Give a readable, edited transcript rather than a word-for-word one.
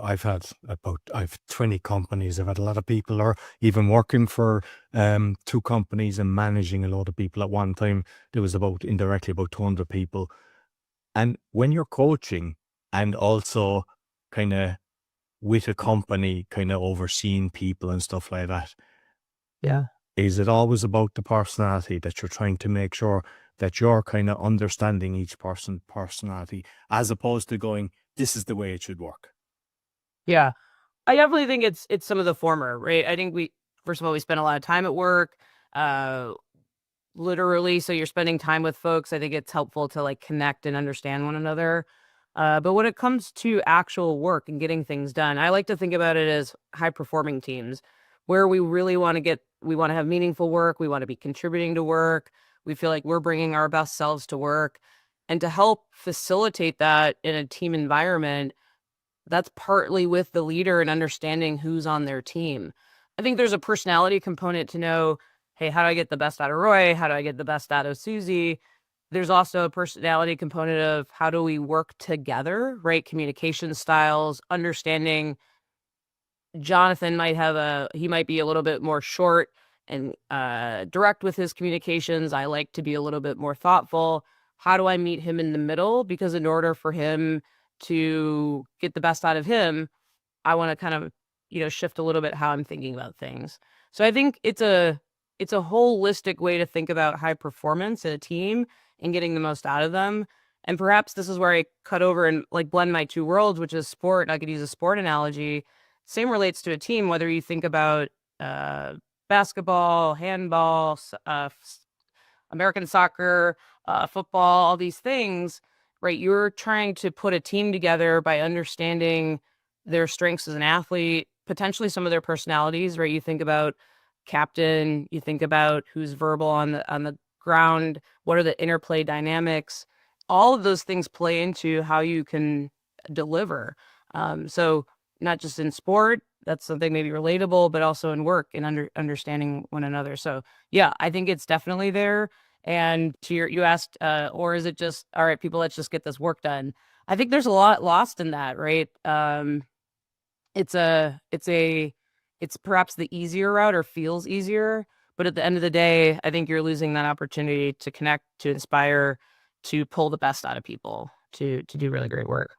I've 20 companies. I've had a lot of people, or even working for two companies and managing a lot of people at one time. There was about indirectly about 200 people. And when you're coaching and also kind of with a company, kind of overseeing people and stuff like that, Yeah. is it always about the personality that you're trying to make sure that you're kind of understanding each person's personality as opposed to going, this is the way it should work? Yeah. I definitely think it's some of the former, right? I think we first of all, we spend a lot of time at work, uh, literally, so you're spending time with folks. I think it's helpful to, like, connect and understand one another. But when it comes to actual work and getting things done, I like to think about it as high performing teams where we wanna have meaningful work, we wanna be contributing to work, we feel like we're bringing our best selves to work, and to help facilitate that in a team environment, that's partly with the leader and understanding who's on their team. I think there's a personality component to know, hey, how do I get the best out of Roy? How do I get the best out of Susie? There's also a personality component of how do we work together, right? Communication styles, understanding Jonathan he might be a little bit more short and direct with his communications. I like to be a little bit more thoughtful. How do I meet him in the middle? Because in order for him to get the best out of him, I want to kind of, shift a little bit how I'm thinking about things. So I think it's a holistic way to think about high performance in a team and getting the most out of them. And perhaps this is where I cut over and like blend my two worlds, which is sport. I could use a sport analogy. Same relates to a team, whether you think about uh, basketball, handball, American soccer, football, all these things, right? You're trying to put a team together by understanding their strengths as an athlete, potentially some of their personalities, right? You think about captain, you think about who's verbal on the ground, what are the interplay dynamics? All of those things play into how you can deliver. So not just in sport, that's something maybe relatable, but also in work and understanding one another. So yeah, I think it's definitely there. And you asked, or is it just, all right, people, let's just get this work done? I think there's a lot lost in that, right? It's a, it's a, it's perhaps the easier route or feels easier, but at the end of the day, I think you're losing that opportunity to connect, to inspire, to pull the best out of people, to do really great work.